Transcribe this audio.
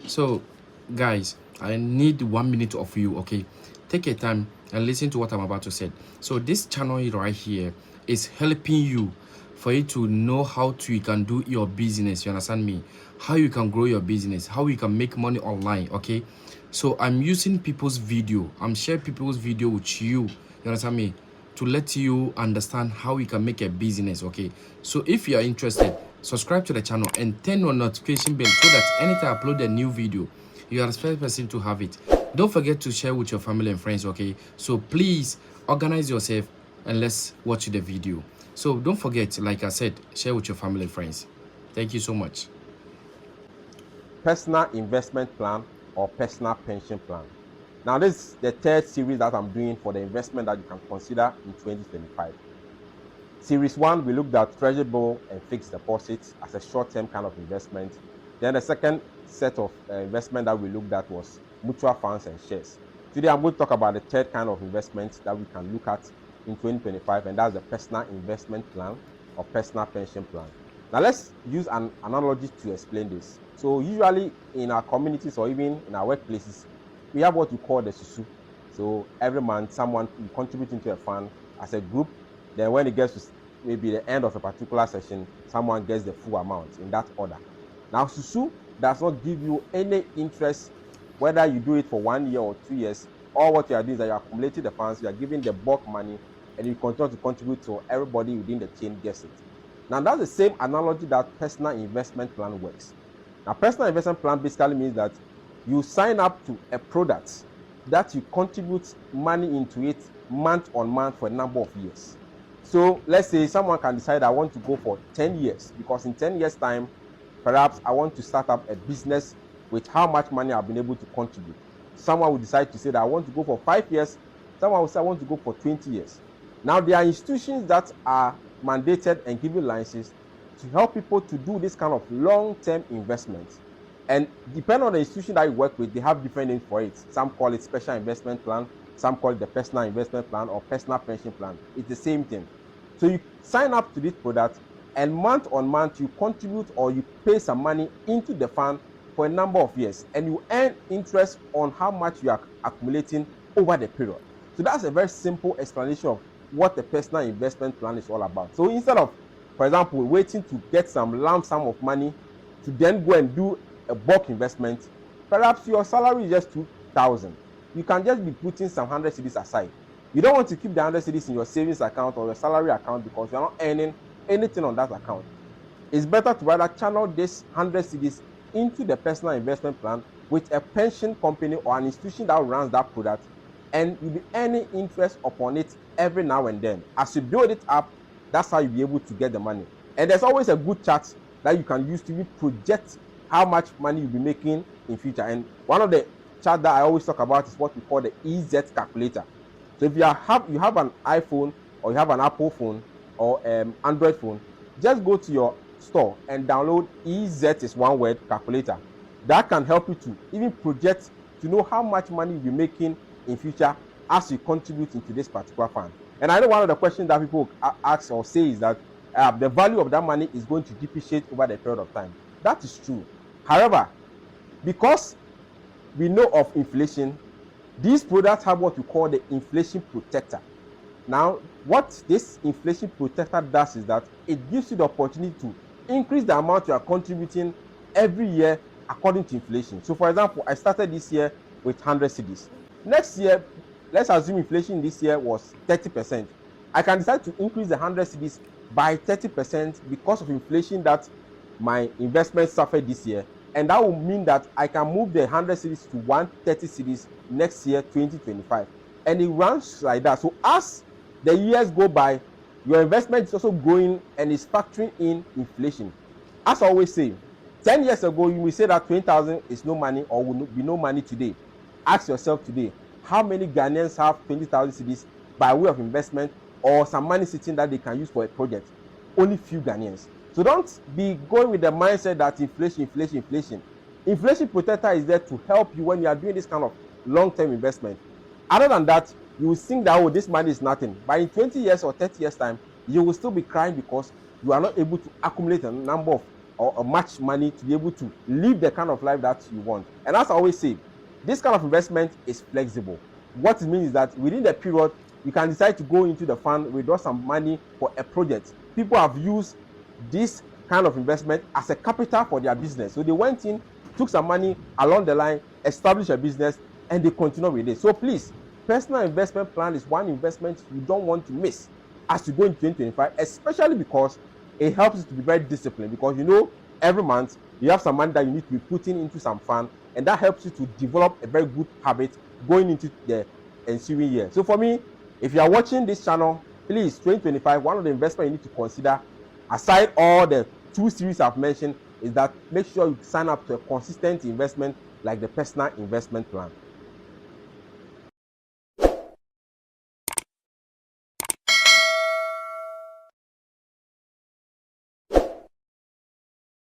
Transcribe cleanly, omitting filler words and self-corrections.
So, guys, I need 1 minute of you, okay? Take your time and listen to what I'm about to say. So, this channel right here is helping you for you to know how to you can do your business. You understand me? How you can grow your business, how you can make money online, okay? So, I'm using people's video. I'm sharing people's video with you. You understand me? To let you understand how you can make a business, okay? So if you are interested, subscribe to the channel and turn on notification bell so that anytime I upload a new video, you are the first person to have it. Don't forget to share with your family and friends, okay? So please organize yourself and let's watch the video. So don't forget, like I said, share with your family and friends. Thank you so much. Personal investment plan or personal pension plan. Now, this is the third series that I'm doing for the investment that you can consider in 2025. Series 1, we looked at treasury bill and fixed deposits as a short-term kind of investment. Then the second set of investment that we looked at was mutual funds and shares. Today, I'm going to talk about the third kind of investment that we can look at in 2025, and that's the personal investment plan or personal pension plan. Now, let's use an analogy to explain this. So, usually in our communities or even in our workplaces, we have what we call the susu. So, every month, someone will contribute into a fund as a group. Then, when it gets to maybe the end of a particular session, someone gets the full amount in that order. Now, susu does not give you any interest whether you do it for 1 year or 2 years. All what you are doing is that you are accumulating the funds, you are giving the bulk money, and you continue to contribute so everybody within the chain gets it. Now, that's the same analogy that personal investment plan works. Now, personal investment plan basically means that you sign up to a product that you contribute money into it month on month for a number of years. So let's say someone can decide I want to go for 10 years because in 10 years time, perhaps I want to start up a business with how much money I've been able to contribute. Someone will decide to say that I want to go for 5 years. Someone will say I want to go for 20 years. Now, there are institutions that are mandated and given licenses to help people to do this kind of long-term investments. And depending on the institution that you work with, they have different names for it. Some call it special investment plan, some call it the personal investment plan or personal pension plan. It's the same thing. So you sign up to this product, and month on month you contribute or you pay some money into the fund for a number of years, and you earn interest on how much you are accumulating over the period. So that's a very simple explanation of what the personal investment plan is all about. So instead of, for example, waiting to get some lump sum of money to then go and do a bulk investment, perhaps your salary is just 2,000. You can just be putting some 100 cedis aside. You don't want to keep the 100 cedis in your savings account or your salary account because you're not earning anything on that account. It's better to rather channel this 100 cedis into the personal investment plan with a pension company or an institution that runs that product, and you'll be earning interest upon it every now and then. As you build it up, that's how you'll be able to get the money. And there's always a good chart that you can use to project how much money you'll be making in future. And one of the charts that I always talk about is what we call the EZ calculator. So if you have an iPhone or you have an Apple phone or Android phone, just go to your store and download EZ is one word calculator. That can help you to even project to know how much money you'll be making in future as you contribute into this particular fund. And I know one of the questions that people ask or say is that the value of that money is going to depreciate over the period of time. That is true. However, because we know of inflation, these products have what we call the inflation protector. Now, what this inflation protector does is that it gives you the opportunity to increase the amount you are contributing every year according to inflation. So, for example, I started this year with 100 cedis. Next year, let's assume inflation this year was 30%. I can decide to increase the 100 cedis by 30% because of inflation that my investment suffered this year. And that will mean that I can move the 100 cedis to 130 cedis next year, 2025. And it runs like that. So as the years go by, your investment is also growing and is factoring in inflation. As I always say, 10 years ago, you will say that 20,000 is no money or will be no money today. Ask yourself today, how many Ghanaians have 20,000 cedis by way of investment or some money sitting that they can use for a project? Only few Ghanaians. So don't be going with the mindset that inflation. Inflation protector is there to help you when you are doing this kind of long-term investment. Other than that, you will think that, oh, this money is nothing. But in 20 years or 30 years time, you will still be crying because you are not able to accumulate a number of or much money to be able to live the kind of life that you want. And as I always say, this kind of investment is flexible. What it means is that within the period, you can decide to go into the fund, withdraw some money for a project. People have used this kind of investment as a capital for their business. So they went in, took some money along the line, established a business, and they continue with it. So please, personal investment plan is one investment you don't want to miss as you go into 2025, especially because it helps you to be very disciplined, because you know every month you have some money that you need to be putting into some fund, and that helps you to develop a very good habit going into the ensuing year. So for me, if you are watching this channel, please, 2025, one of the investments you need to consider, aside all the 2 series I've mentioned, is that make sure you sign up to a consistent investment like the personal investment plan.